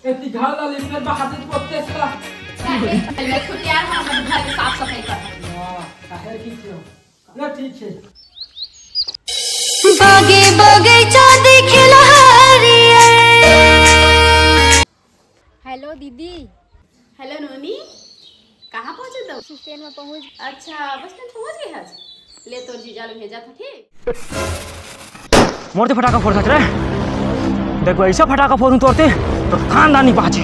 एती घर ला लिखने बहादुर पोते सा मैं खुद यार हम घर की साफ सफाई कर वाह है ठीक है ना ठीक है बागे बगीचा दिखला हरिया। हेलो दीदी। हेलो नोनी, कहाँ पहुँचे तुम? बस स्टैंड में पहुँच। अच्छा बस स्टैंड पहुँच गए आज? ले तो जीजा लोग भेजा था ठीक। मोरते फटाका फोड़ सच रहे देखो ऐसा फटाका फोड़ूं तोड़ते तो खानदानी बाजे।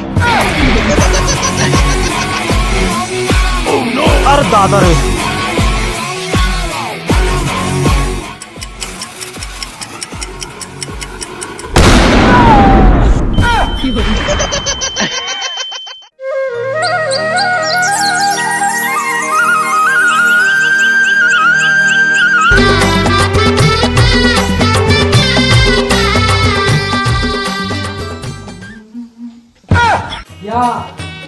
अरे दादा रे या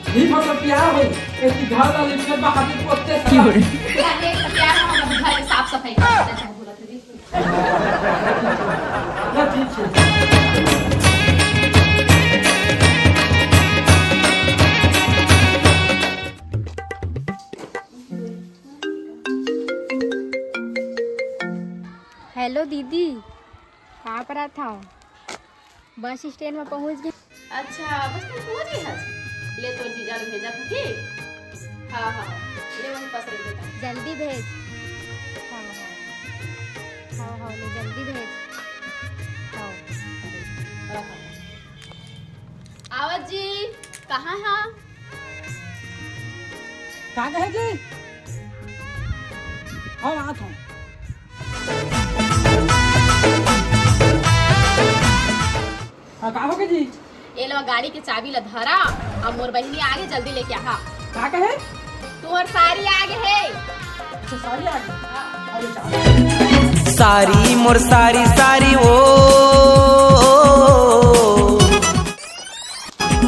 भी मतलब प्यार हो एती घर ला लिखने बहादुर पोते सा यार हम घर की साफ सफाई कर बोला था ना ठीक है हेलो दीदी, कहाँ पर था? बस स्टैंड में पहुँच गई। अच्छा बस स्टैंड पहुँच गए आज? ले तो जीजा लोग भेजा था ठीक। हाँ हाँ ले वहीं पास रह बेटा। जल्दी भेज। हाँ ले जल्दी भेज। आवत जी कहाँ है? कहाँ गए जी हम आत हूँ हाँ कहाँ हो गए जी ये लो गाड़ी की चाबी ला धरा और मोर बहिनी आगे जल्दी लेके आ। कहाँ गए तुम्हार सारी आगे है। अच्छा सारी आ गई अरे चाबी सारी मोर सारी सारी ओ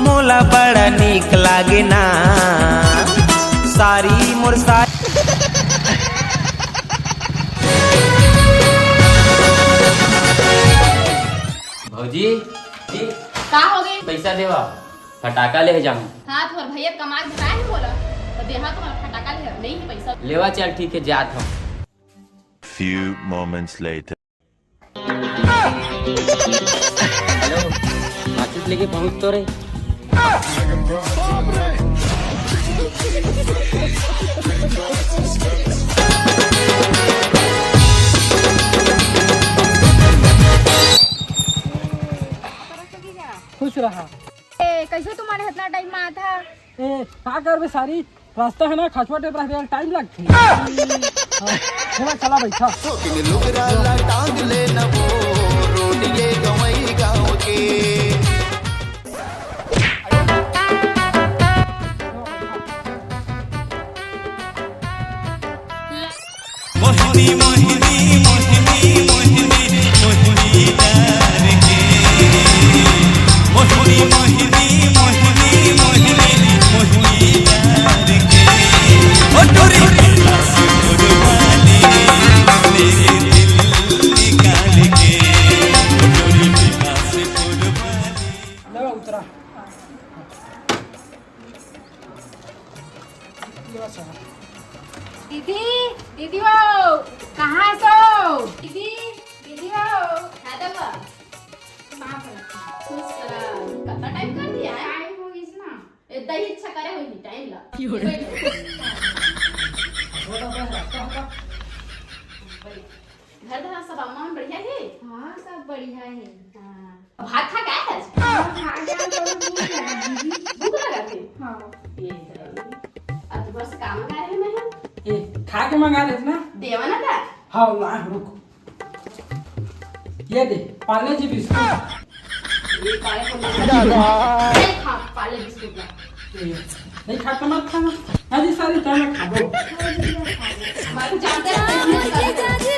मोला बड़ा नीक लागे ना सारी मोर सारी। भौजी जी का हो गई? पैसा देवा फटाका ले जाऊं। हाँ तुम्हार भैया कमाल बताया है बोला तो देहा तुम्हारा फटाका ले नहीं है पैसा लेवा चल ठीक है जात हूँ। Few moments later. हेलो माचिस लेके पहुँच तो रहे। खुश रहा कैसे तुम्हारे इतना टाइम में आया था? ए का करबे सारी रास्ता है ना खचवा टेप रह टाइम लगती चला चला बैठा टांग ले न वो रोडिये गवई गाँव के मोहिनी मोहिनी मोहिनी मोहिनी मोहिनी यार के मोहिनी मोहिनी मोहिनी मोहिनी मोहिनी यार के ओ टोरी पास गुरबानी मेरे दिल निकाल के टोरी पास गुरबानी ले उतरा दीदी दीदी वो कहाँ सो? दीदी दीदी वो दादा कहाँ पर रखा? खुश कितना टाइम कर दिया है? टाइम हो गई ना। इतना ही इच्छा करे हुई टाइम ला घर धरा सब अम्मा बढ़िया है। हाँ सब बढ़िया है। भात खा क्या है? खा गया तो भूख लगी दीदी। भूख लगा थी। हाँ ये अब तो बस काम कर रहे हैं मैं ए खा के मंगा ले ना देवा ना था। हाँ ला रुक ये दे पाले जी बिस्कुट ये काले को नहीं खा पाले बिस्कुट ला। नहीं खाता मत खाना हाँ जी सारी टाइम खा दो हमारे जानते हैं पानी ले जा। ले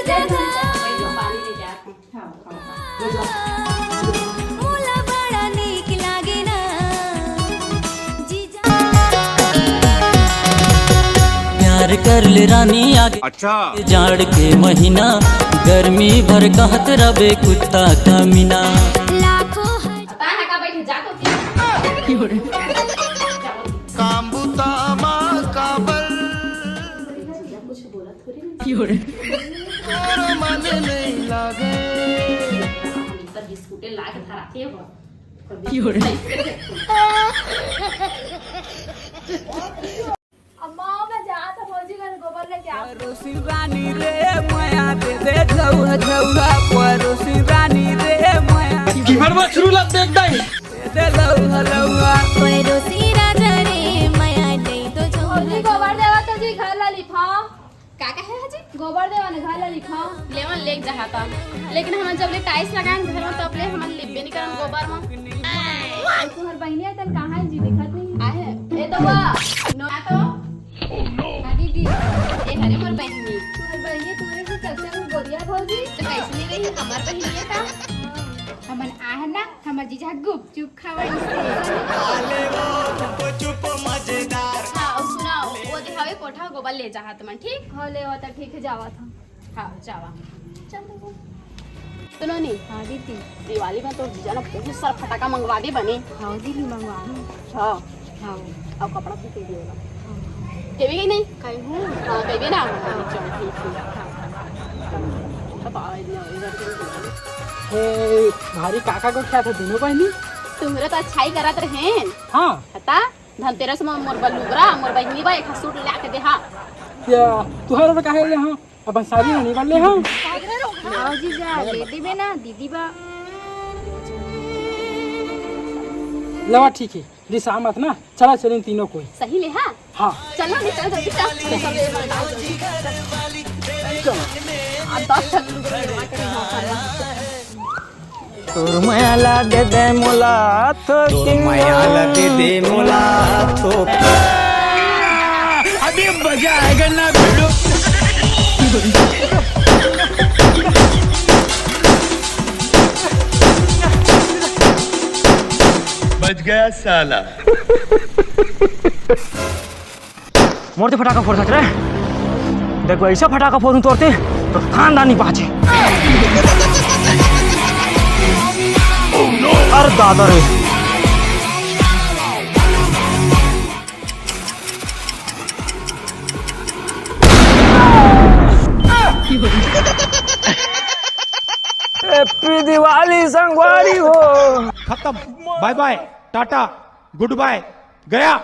जाओ मोला बड़ा नीक लागे ना जीजा। प्यार कर ले रानी आगे अच्छा जाड़ के महीना गर्मी भर कहत रबे कुत्ता कमीना। लाखों का बैठे जा तो कांबुता माँ काबल कुछ बोला थोड़ी ना और मन नहीं लागे तब बिस्कुटे ला के धराते हो अम्मा मैं जा तो भौजी का गोबर लेके आ परोसी रानी रे माया दे दे झौहा झौहा परोसी रानी रे माया की भरवा शुरू लग देख दई दे लौहा लौहा परोसी राजा रे माया दे तो भौजी गोबर देवा तो जी घर ला लिखा का है हाजी गोबर देवा ने घर ला लिखा लेवन लेक जहाता लेकिन हम जब ले टाइल्स लगाएं घर में तब ले हम लिबे नहीं करन गोबर में तुम्हार बहनिया तन कहां है जी दिखत नहीं आहे ए तो वा नो आ तो हाँ दीदी ए हरे मोर बहनी तुम्हार बहनिया तुम्हारे से चलते में गोरिया भौजी तो कैसे नहीं रही हमार बहनी का हमन आहे ना हमर जीजा गुपचुप खावा हाँ और सुनाओ वो दिखावे कोठा गोबर ले जा हाथ में ठीक हाँ ले वो तो ठीक है जावा था हाँ जावा चल देखो सुनो नी हाँ दीदी दिवाली में तो जीजा ना बहुत सारा फटाका मंगवा दे बने हाँ दीदी मंगवा हाँ हाँ और कपड़ा भी दे दिएगा केवी गई नहीं कहीं हूँ हाँ केवी ना चल ठीक है बताओ इधर हे भारी काका को क्या था दोनों बहनी तुम्हारे तो अच्छाई करत रहे हाँ पता धनतेरस में मोर बलुगरा मोर बहनी बा एक सूट ला के दे हाँ या तुहरा तो काहे ले हां अपन सारी नहीं कर ले हां हाँ जीजा ले दी में ना दीदी बा लवा ठीक है रिसा मत ना चला चलें तीनों कोई सही ले हाँ हाँ चलो नहीं चल जल्दी चल अब 10 चल लुगरा के हाँ तोर मायाला दे दे मोला तो मायाला दे दे मोला तो अभी मजा आएगा ना भिड़ो बच गया साला मोरते फटाका फोड़ सच रहे देखो ऐसा फटाका फोड़ूं तोड़ते तो खानदानी बाजे अरे दादा रे हैप्पी दिवाली संगवारी हो खत्म bye bye tata goodbye गया